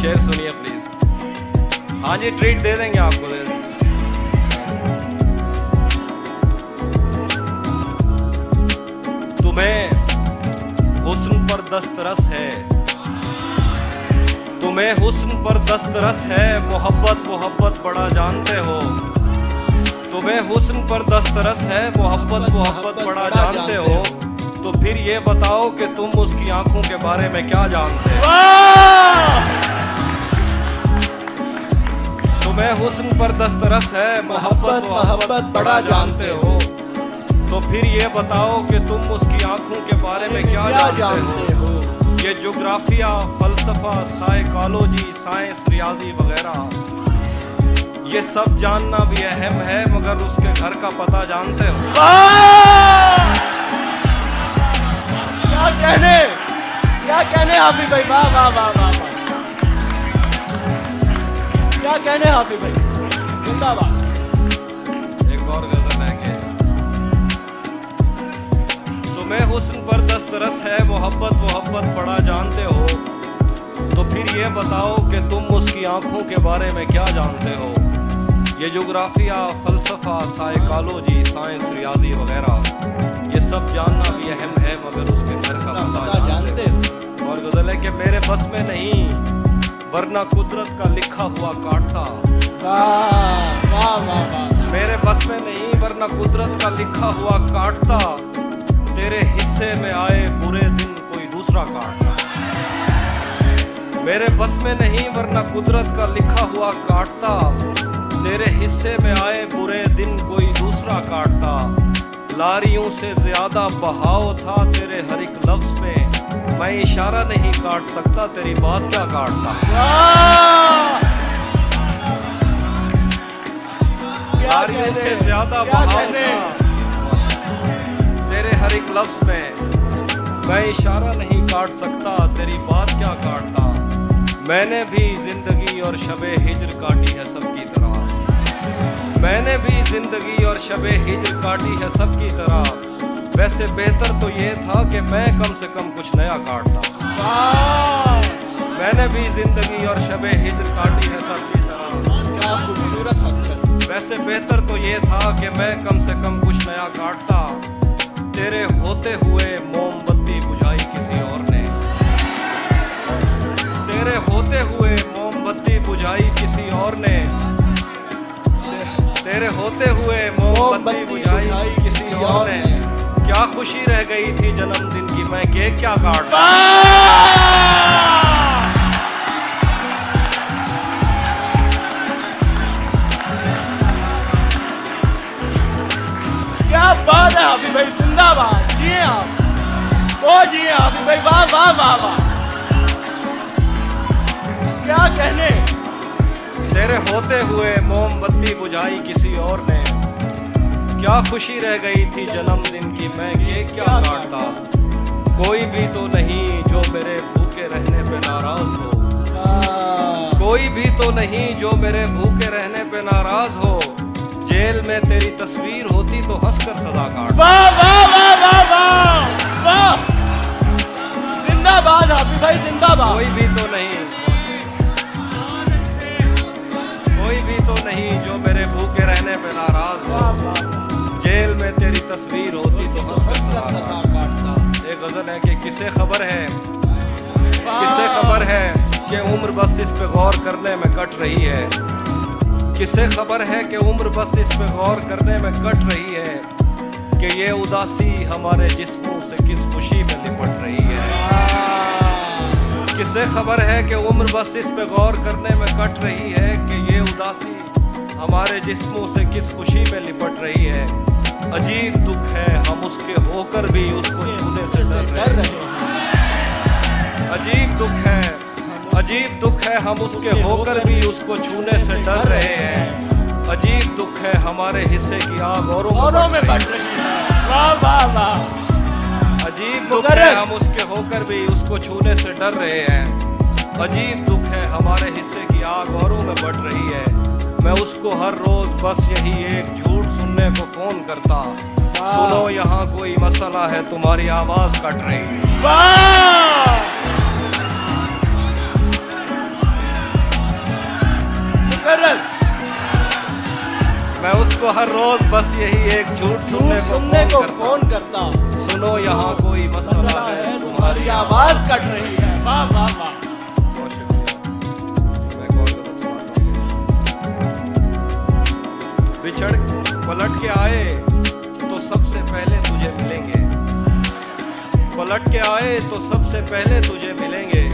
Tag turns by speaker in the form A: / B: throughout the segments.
A: शेर सुनिए प्लीज। हाँ जी, ट्रीट दे देंगे आपको। तुम्हें हुस्न पर दस्तरस है, तुम्हें हुस्न पर दस्तरस है, मोहब्बत मोहब्बत बड़ा जानते हो। तुम्हें हुस्न पर दस्तरस है, मोहब्बत मोहब्बत बड़ा जानते हो। तो फिर ये बताओ कि तुम उसकी आंखों के बारे में क्या जानते हो। तुम्हें हुस्न पर दस्तरस है, मोहब्बत मोहब्बत बड़ा जानते हो। तो फिर ये बताओ कि तुम उसकी आंखों के बारे में क्या जानते हो। ये ज्योग्राफिया, फलसफा, साइकोलॉजी, साइंस, रियाजी वगैरह, ये सब जानना भी अहम है, मगर उसके घर का पता जानते हो।
B: क्या कहने हाफिज भाई, वाह वाह वाह वाह वाह, क्या कहने हाफिज भाई, जिंदाबाद।
A: एक और गजल है कि तुम्हें हुस्न पर दस्तरस है, मोहब्बत मोहब्बत बड़ा जानते हो। तो फिर ये बताओ कि तुम उसकी आंखों के बारे में क्या जानते हो। ये ज्योग्राफिया, फलसफा, साइकोलॉजी, साइंस, रियाजी वगैरह, ये सब जानना भी अहम है, मगर उसके घर का पता जानते हो। और गजल है कि मेरे बस में नहीं, वरना कुदरत का लिखा हुआ काटता।
B: वाह वाह वाह वाह,
A: मेरे बस में नहीं, वरना कुदरत का लिखा हुआ काटता। तेरे हिस्से में आए बुरे दिन कोई दूसरा काटता। मेरे बस में नहीं, वरना कुदरत का लिखा हुआ काटता। तेरे हिस्से में आए बुरे दिन कोई दूसरा काटता। लारियों से ज्यादा बहाव था तेरे हर एक लफ्ज में, मैं इशारा नहीं काट सकता, तेरी बात क्या काटता। लारियों से ज्यादा बहाव था तेरे हर एक लफ्ज में, मैं इशारा नहीं काट सकता, तेरी बात क्या काटता। मैंने भी जिंदगी और शबे हिज्र काटी है सबकी तरह। मैंने भी जिंदगी और शबे हिज्र काटी है सबकी तरह। वैसे बेहतर तो ये था कि मैं कम से कम कुछ नया काटता। मैंने भी जिंदगी और शबे हिज्र काटी है सबकी तरह।
B: क्या खूबसूरत हसरत।
A: वैसे बेहतर तो ये था कि मैं कम से कम कुछ नया काटता। तेरे होते हुए मोमबत्ती बुझाई किसी और ने। तेरे होते हुए मोमबत्ती बुझाई किसी और ने। तेरे होते हुए मोमबत्ती बुझाई किसी और ने। क्या खुशी रह गई थी जन्मदिन की, मैं केक क्या काटता।
B: क्या बात है हाफिज भाई, जिंदाबाद। जिए आप, ओ जिए हाफिज भाई, वाह वाह वाह वाह, क्या कहने।
A: तेरे होते हुए मोमबत्ती बुझाई किसी और ने। क्या खुशी रह गई थी जन्मदिन की, मैं केक क्या काटता। कोई भी तो नहीं जो मेरे भूखे रहने पे नाराज हो। कोई भी तो नहीं जो मेरे भूखे रहने पे नाराज हो। जेल में तेरी तस्वीर होती तो हंसकर सजा काट।
B: वाह वाह वाह वाह वाह वाह, जिंदाबाद हाफिज भाई, जिंदाबाद।
A: कोई भी तो नहीं, कोई भी तो नहीं जो मेरे भूखे रहने पे नाराज हो। जेल में तेरी तस्वीर होती तो हंसकर सजा
B: काटता।
A: एक गजल है कि किसे खबर है, किसे खबर है कि उम्र बस इस पे गौर करने में कट रही है। किसे खबर है कि उम्र बस इस पे गौर करने में कट रही है, कि ये उदासी हमारे जिस्मों से किस खुशी में लिपट रही है। किसे खबर है कि उम्र बस इस पे गौर करने में कट रही है, कि ये उदासी हमारे जिस्मों से किस खुशी में लिपट रही है। अजीब दुख है हम उसके होकर भी उसको छूने से डर रहे हैं। अजीब दुख है, अजीब दुख है हम उसके होकर भी उसको छूने से डर रहे हैं। अजीब दुख है हमारे हिस्से की आग औरों में बढ़ रही है।
B: वाह वाह वाह,
A: अजीब दुख है हम उसके होकर भी उसको छूने से डर रहे हैं। अजीब दुख है हमारे हिस्से की आग औरों में बढ़ रही है। मैं उसको हर रोज बस यही एक झूठ सुनने को फोन करता। सुनो यहाँ कोई मसला है, तुम्हारी आवाज कट रही है।
B: वाह मुकर्रर
A: मैं उसको हर रोज बस यही एक झूठ
B: सुनने को फोन करता।
A: सुनो यहाँ कोई मसला
B: मसला
A: है,
B: है,
A: तुम्हारी
B: तुम्हारी आवाज कट रही है। वाह वाह वाह।
A: बहुत शुक्रिया। मैं कॉल करना चाहता हूँ। बिछड़ पलट के आए तो सबसे पहले तुझे मिलेंगे, पलट के आए तो सबसे पहले तुझे मिलेंगे,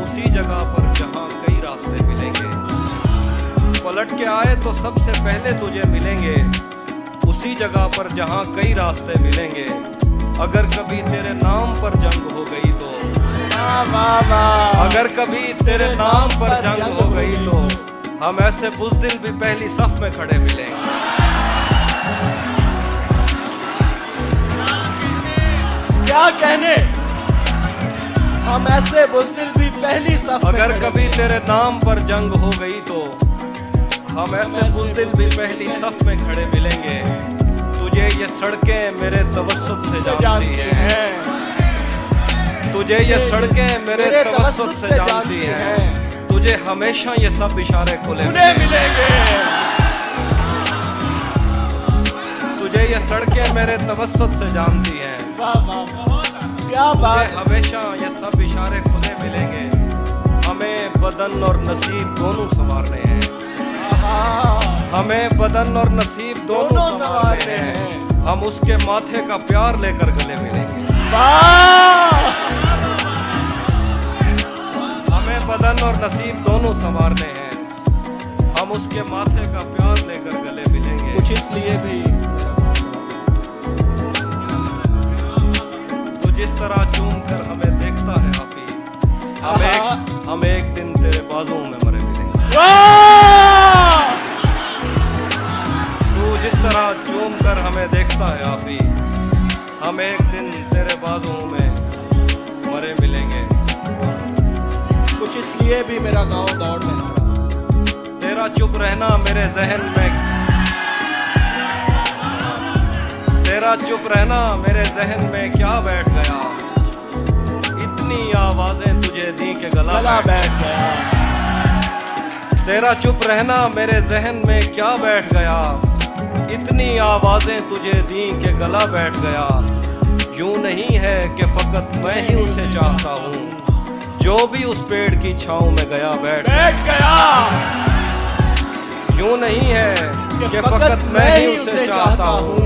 A: उसी जगह पर जहाँ कई रास्ते मिलेंगे। पलट के आए तो सबसे पहले तुझे मिलेंगे, उसी जगह पर जहाँ कई रास्ते मिलेंगे। अगर कभी तेरे नाम पर जंग हो गई तो,
B: वाह वाह वाह।
A: अगर कभी तेरे नाम पर जंग हो गई तो हम ऐसे बुज़दिल भी पहली सफ में खड़े मिलेंगे।
B: क्या कहने, हम ऐसे बुज़दिल भी पहली सफ में
A: अगर
B: खड़े
A: कभी तेरे नाम पर जंग हो गई तो हम ऐसे बुज़दिल भी पहली सफ में खड़े मिलेंगे। तुझे ये सड़कें मेरे तवस्सुत से जानती हैं, तुझे ये सड़कें मेरे तवस्सुत से जानती हैं। तुझे हमेशा ये सब इशारे खुले
B: मिलेंगे।
A: तुझे ये सड़कें मेरे तवस्सुत से जानती हैं।
B: वाह वाह वाह। क्या बात
A: तुझे हमेशा ये सब इशारे खुले मिलेंगे। हमें बदन और नसीब दोनों संवारने हैं, हमें बदन और नसीब दोनों संवारने हैं। हम उसके माथे का प्यार लेकर गले मिलेंगे। हमें बदन और नसीब दोनों संवारने हैं, हम उसके माथे का प्यार लेकर गले मिलेंगे।
B: कुछ इसलिए भी
A: तो जिस तरह चूम कर हमें देखता है हाफी, हम एक दिन तेरे बाजुओं में मरे मिलेंगे। तू जिस तरह चूम कर हमें देखता है हाफी, हम एक दिन तेरे बाजुओं में मरे मिलेंगे।
B: कुछ इसलिए भी मेरा गांव दौड़ में आ रहा।
A: तेरा चुप रहना मेरे जहन में, तेरा चुप रहना मेरे जहन में क्या बैठ गया। इतनी आवाजें तुझे दी के गला
B: बैठ गया।
A: तेरा चुप रहना मेरे जहन में क्या बैठ गया। इतनी आवाजें तुझे दी के गला बैठ गया। यूं नहीं है कि फकत मैं ही उसे चाहता हूँ, जो भी उस पेड़ की छांव में गया बैठ
B: गया।
A: यूं नहीं है कि फकत मैं ही उसे चाहता हूँ,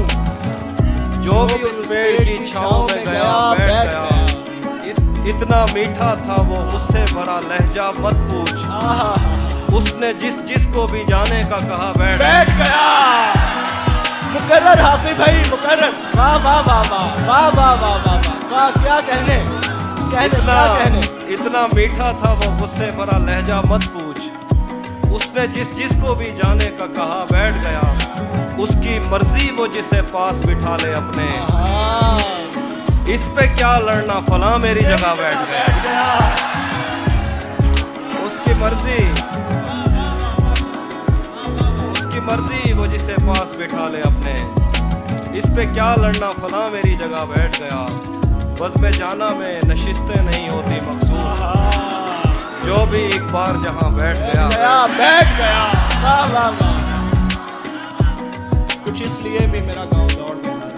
A: जो भी उस पेड़ की छांव में गया बैठ गया। इतना मीठा था वो उससे भरा लहजा मत पूछ, उसने जिस को भी जाने का कहा बैठ
B: गया। मुकर्रर हाफिज भाई, मुकर्रर। वाह वाह वाह वाह वाह वाह वाह वाह वाह। क्या कहने,
A: इतना मीठा था वो उससे भरा लहजा मत पूछ, उसने जिस को भी जाने का कहा बैठ गया। उसकी मर्जी वो जिसे पास बिठा ले अपने, इस पे क्या लड़ना फला मेरी जगह बैठ गया। उसकी मर्जी वो जिसे पास बिठा ले अपने, इस पे क्या लड़ना फला मेरी जगह बैठ गया। बज़्म जाना में नशिस्तें नहीं होती मखसूस, जो भी एक बार जहां बैठ गया।
B: वाह वाह वाह। कुछ इसलिए भी मेरा गांव दौड़ में आ रहा।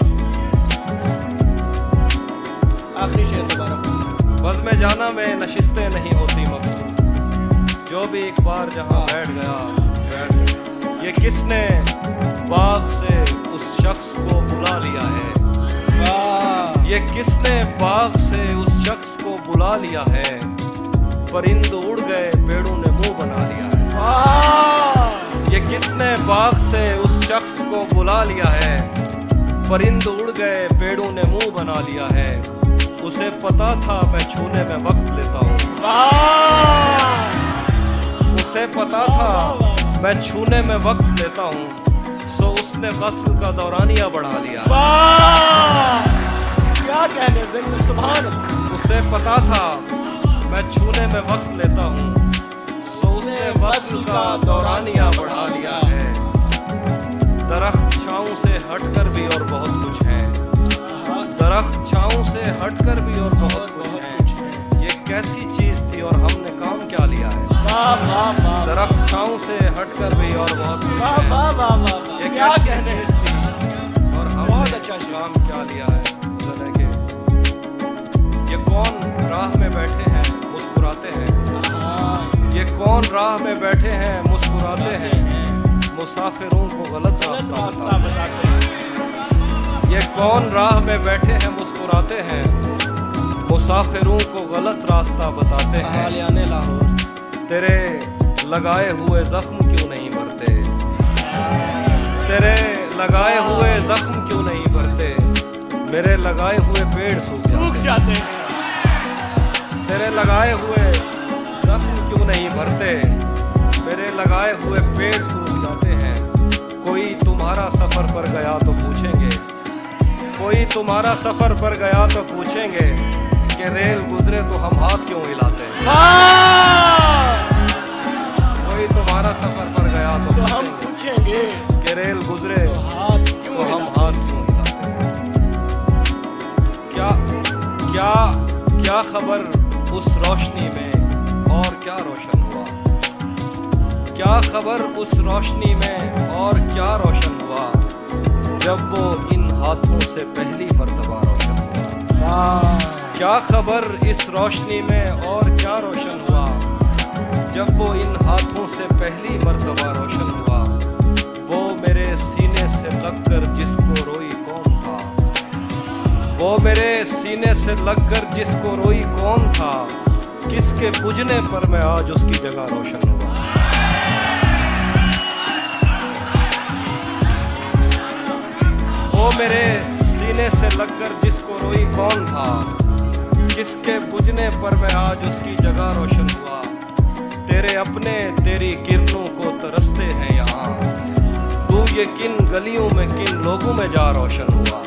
B: आखिरी शेर दोबारा।
A: बज़्म जाना में नशिस्तें नहीं होती मखसूस, जो भी एक बार जहां बैठ गया बैठ गया। ये किसने बाग से उस शख्स को बुला लिया है, ये किसने बाग से उस शख्स को बुला लिया है। परिंद उड़ गए पेड़ों ने मुंह बना लिया है। ये किसने बाग से उस शख्स को बुला लिया है। परिंद उड़ गए पेड़ों ने मुंह बना लिया है। उसे पता था मैं छूने में वक्त लेता हूँ, उसे पता था मैं छूने में वक्त लेता हूँ, सो उसने वस्ल का दौरानिया बढ़ा लिया।
B: क्या कहने, सुभान।
A: उसे पता था मैं छूने में वक्त लेता हूँ, सो उसने वस्ल का दौरानिया बढ़ा लिया है। दरख्त छाँव से हटकर भी और बहुत कुछ है, दरख्त छाँव से हटकर भी और बहुत कुछ है। ये कैसी चीज थी और हमने काम क्या लिया है।
B: वाह वाह वाह
A: दरख्त छाँव से हटकर भी और बहुत खुश
B: वाह
A: हैं।
B: वाह वाह वाह वाह।
A: ये
B: क्या
A: कैसी
B: कहने हैं
A: चीज़ थी और
B: बहुत
A: हमने
B: अच्छा शेर।
A: काम क्या लिया है। चले के ये कौन राह में बैठे हैं मुस्कुराते हैं।
B: हाँ,
A: ये कौन राह में बैठे हैं मुस्कुराते हैं। मुसाफिरों को गलत
B: गलत
A: रास्ता
B: रास्ता
A: बताते हैं।
B: बताते हैं।
A: ये कौन राह में बैठे हैं मुस्कुराते हैं। मुसाफिरों को गलत रास्ता बताते हैं।
B: हालियाने लाहौर।
A: तेरे लगाए हुए जख्म क्यों नहीं भरते। तेरे लगाए हुए जख्म क्यों नहीं भरते। मेरे लगाए हुए पेड़ सूख
B: सूख
A: जाते
B: जाते हैं।
A: हैं। तेरे लगाए हुए जख्म क्यों नहीं भरते। मेरे लगाए हुए पेड़ सूख जाते हैं। कोई तुम्हारा सफर पर गया तो पूछेंगे। कोई तुम्हारा सफर पर गया तो पूछेंगे कि रेल गुजरे तो हम हाथ क्यों हिलाते हैं।
B: वाह!
A: कोई तुम्हारा सफर पर गया तो
B: तो हम
A: पूछेंगे
B: पूछेंगे
A: कि रेल गुजरे
B: तो हाथ क्यों
A: तो हम
B: हिलाते
A: हाथ क्यों हिलाते हैं। क्या क्या क्या खबर उस रोशनी में और क्या रोशन हुआ। क्या खबर उस रोशनी में और क्या रोशन हुआ। जब वो इन हाथों से पहली मर्तबा रोशन हुआ।
B: वाह!
A: क्या खबर इस रोशनी में और क्या रोशन हुआ। जब वो इन हाथों से पहली मर्तबा रोशन हुआ। वो मेरे सीने से लगकर जिसको रोई कौन था। वो मेरे सीने से लगकर जिसको रोई कौन था। किसके बुझने पर मैं आज उसकी जगह रोशन हुआ। वो मेरे सीने से लगकर जिसको रोई कौन था। किसके बुझने पर मैं आज उसकी जगह रोशन हुआ। तेरे अपने तेरी किरणों को तरसते हैं यहाँ। तू ये किन गलियों में किन लोगों में जा रोशन हुआ।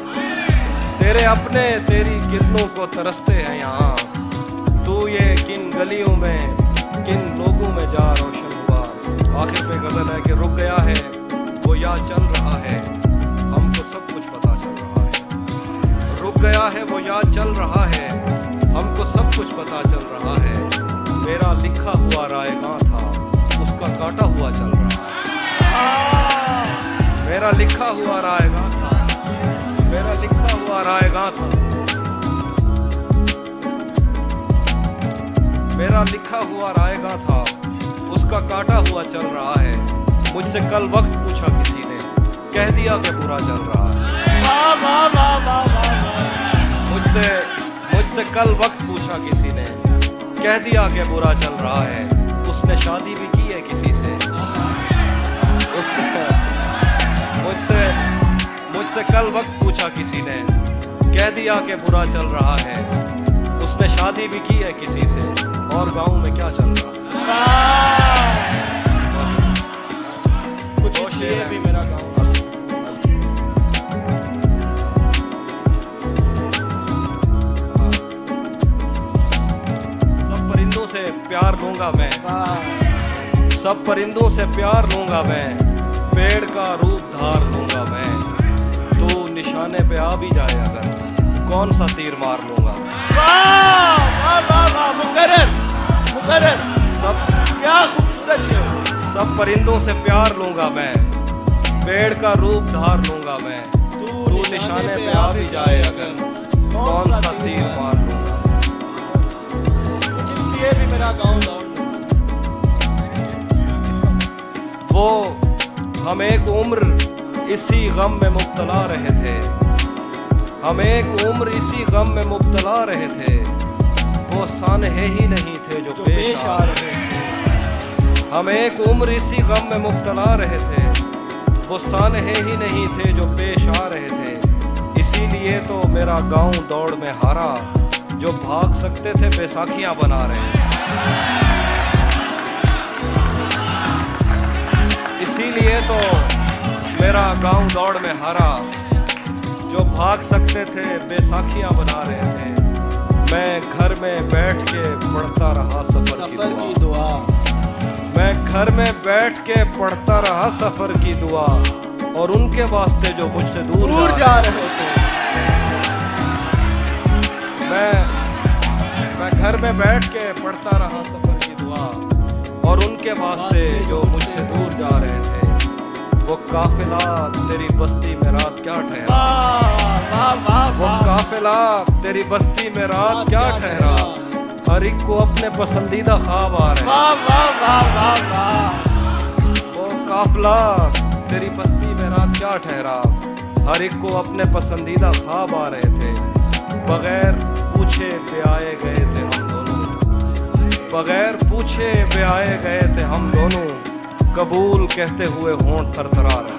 A: तेरे अपने तेरी किरणों को तरसते हैं यहाँ। तू ये किन गलियों में किन लोगों में जा रोशन हुआ। आखिर पे गजल है कि रुक गया है वो याद चल रहा है। हमको सब कुछ पता चल रहा है। रुक गया है वो याद चल रहा है। हमको सब कुछ पता चल रहा है। मेरा लिखा हुआ रायगां था उसका काटा हुआ चल रहा है। मेरा लिखा हुआ रायगां था। मेरा लिखा हुआ रायगां था। मेरा लिखा हुआ रायगां था उसका काटा हुआ चल रहा है। मुझसे कल वक्त पूछा किसी ने कह दिया कि बुरा चल रहा है।
B: वाह वाह वाह वाह वाह।
A: मुझसे कल वक्त पूछा किसी ने कह दिया कि बुरा चल रहा है। उसने शादी भी की है किसी से। उसने मुझसे कल वक्त पूछा किसी ने कह दिया कि बुरा चल रहा है। उसने शादी भी की है किसी से और गाँव में क्या चल रहा है।
B: कुछ इसलिए भी मेरा गाँव
A: प्यार लूंगा मैं। सब परिंदों से प्यार लूंगा मैं। पेड़ का रूप धार लूंगा मैं। तू निशाने पे आ भी जाए अगर कौन सा तीर मार लूंगा।
B: वाह वाह वाह वाह। मुकर्रर मुकर्रर।
A: सब
B: क्या खूबसूरत है।
A: सब परिंदों से प्यार लूंगा मैं। पेड़ का रूप धार लूंगा मैं। तू निशाने पे आ भी जाए अगर कौन सा तीर मार लूंगा।
B: ये भी मेरा गाँव
A: वो हम एक उम्र इसी गम में मुब्तला रहे थे। हम एक उम्र इसी गम में मुब्तला रहे थे। वो सानहे ही नहीं थे जो पेश आ रहे थे। हम एक उम्र इसी गम में मुब्तला रहे थे। वो सानहे ही नहीं थे जो पेश आ रहे थे। इसीलिए तो मेरा गाँव दौड़ में हारा। जो भाग सकते थे बैसाखियां बना रहे। इसीलिए तो मेरा गांव दौड़ में हारा। जो भाग सकते थे बैसाखियां बना रहे थे। मैं घर में बैठ के पढ़ता रहा सफर की दुआ। मैं घर में बैठ के पढ़ता रहा सफर की दुआ। और उनके वास्ते जो मुझसे दूर जा रहे थे। मैं घर में बैठ के पढ़ता रहा सफर की दुआ। और और उनके वास्ते जो मुझसे दूर जा रहे थे। वो काफिला तेरी बस्ती में रात क्या ठहरा, वो काफिला तेरी बस्ती में रात क्या ठहरा। हर एक को अपने पसंदीदा ख्वाब आ रहे हैं। वो काफिला तेरी बस्ती में रात क्या ठहरा। हर एक को अपने पसंदीदा ख्वाब आ रहे थे। बगैर पूछे ब्याए गए थे हम दोनों, बगैर पूछे ब्याए गए थे हम दोनों। कबूल कहते हुए होंठ थरथरा रहे।